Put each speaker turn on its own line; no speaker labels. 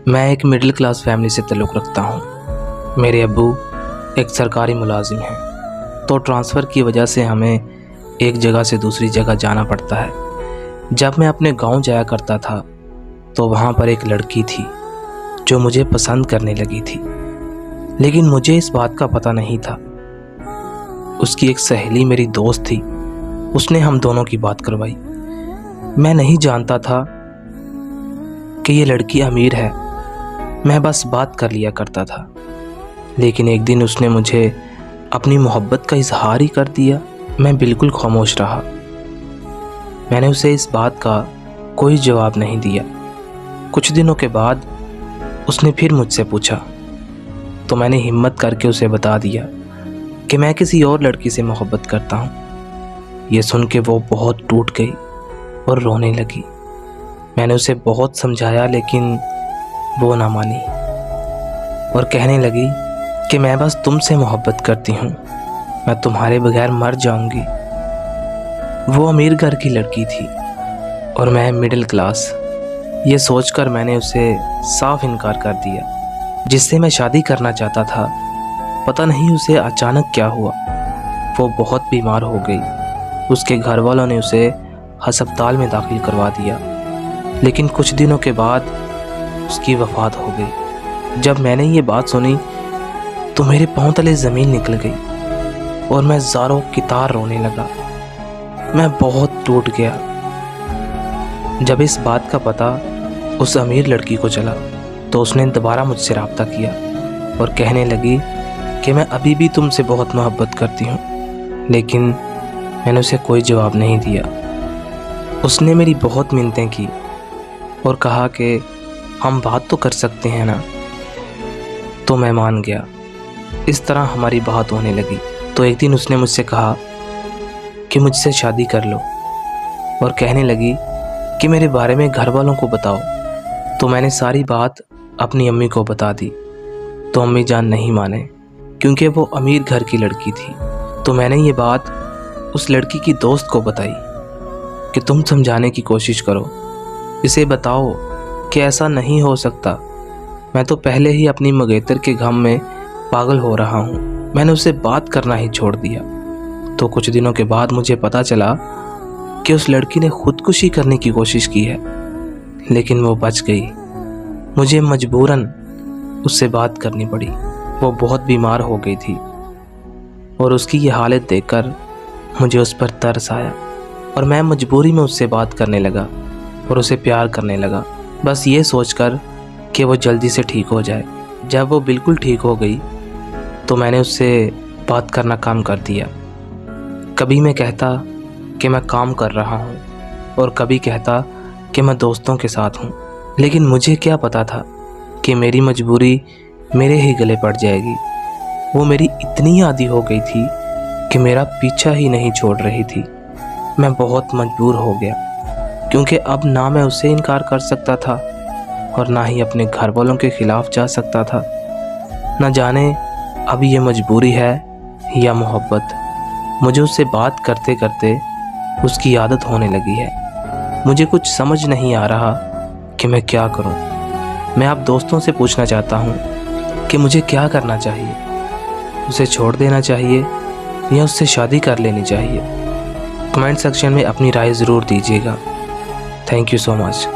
मैं एक middle class family से ताल्लुक़ रखता हूँ। मेरे अब्बू एक सरकारी मुलाजिम हैं, तो ट्रांसफ़र की वजह से हमें एक जगह से दूसरी जगह जाना पड़ता है। जब मैं अपने गांव जाया करता था तो वहाँ पर एक लड़की थी जो मुझे पसंद करने लगी थी, लेकिन मुझे इस बात का पता नहीं था। उसकी एक सहेली मेरी दोस्त थी, उसने हम दोनों की बात करवाई। मैं नहीं जानता था कि ये लड़की अमीर है, मैं बस बात कर लिया करता था। लेकिन एक दिन उसने मुझे अपनी मोहब्बत का इजहार ही कर दिया। मैं बिल्कुल खामोश रहा। मैंने उसे इस बात का कोई जवाब नहीं दिया। कुछ दिनों के बाद उसने फिर मुझसे पूछा, तो मैंने हिम्मत करके उसे बता दिया कि मैं किसी और लड़की से मोहब्बत करता हूँ। ये सुन के वो बहुत टूट गई और रोने लगी। मैंने उसे बहुत समझाया, लेकिन वो ना मानी और कहने लगी कि मैं बस तुमसे मोहब्बत करती हूँ, मैं तुम्हारे बगैर मर जाऊंगी। वो अमीर घर की लड़की थी और मैं मिडिल क्लास। ये सोचकर मैंने उसे साफ इनकार कर दिया। जिससे मैं शादी करना चाहता था, पता नहीं उसे अचानक क्या हुआ, वो बहुत बीमार हो गई। उसके घर वालों ने उसे अस्पताल में दाखिल करवा दिया, लेकिन कुछ दिनों के बाद उसकी वफ़ात हो गई। जब मैंने ये बात सुनी तो मेरे पांव तले ज़मीन निकल गई और मैं ज़ारों की तार रोने लगा। मैं बहुत टूट गया। जब इस बात का पता उस अमीर लड़की को चला तो उसने दोबारा मुझसे रब्ता किया और कहने लगी कि मैं अभी भी तुमसे बहुत मोहब्बत करती हूँ, लेकिन मैंने उसे कोई जवाब नहीं दिया। उसने मेरी बहुत मिन्नतें की और कहा कि हम बात तो कर सकते हैं ना, तो मैं मान गया। इस तरह हमारी बात होने लगी। तो एक दिन उसने मुझसे कहा कि मुझसे शादी कर लो और कहने लगी कि मेरे बारे में घर वालों को बताओ। तो मैंने सारी बात अपनी अम्मी को बता दी, तो अम्मी जान नहीं माने क्योंकि वो अमीर घर की लड़की थी। तो मैंने ये बात उस लड़की की दोस्त को बताई कि तुम समझाने की कोशिश करो, इसे बताओ कि ऐसा नहीं हो सकता। मैं तो पहले ही अपनी मंगेतर के गम में पागल हो रहा हूँ। मैंने उसे बात करना ही छोड़ दिया। तो कुछ दिनों के बाद मुझे पता चला कि उस लड़की ने खुदकुशी करने की कोशिश की है, लेकिन वो बच गई। मुझे मजबूरन उससे बात करनी पड़ी। वो बहुत बीमार हो गई थी और उसकी ये हालत देखकर मुझे उस पर तरस आया और मैं मजबूरी में उससे बात करने लगा और उसे प्यार करने लगा, बस ये सोचकर कि वो जल्दी से ठीक हो जाए। जब वो बिल्कुल ठीक हो गई तो मैंने उससे बात करना काम कर दिया। कभी मैं कहता कि मैं काम कर रहा हूँ और कभी कहता कि मैं दोस्तों के साथ हूँ, लेकिन मुझे क्या पता था कि मेरी मजबूरी मेरे ही गले पड़ जाएगी। वो मेरी इतनी आदी हो गई थी कि मेरा पीछा ही नहीं छोड़ रही थी। मैं बहुत मजबूर हो गया क्योंकि अब ना मैं उससे इनकार कर सकता था और ना ही अपने घर वालों के ख़िलाफ़ जा सकता था। न जाने अब ये मजबूरी है या मोहब्बत। मुझे उससे बात करते करते उसकी आदत होने लगी है। मुझे कुछ समझ नहीं आ रहा कि मैं क्या करूं। मैं आप दोस्तों से पूछना चाहता हूं कि मुझे क्या करना चाहिए। उसे छोड़ देना चाहिए या उससे शादी कर लेनी चाहिए? कमेंट सेक्शन में अपनी राय ज़रूर दीजिएगा। Thank you so much.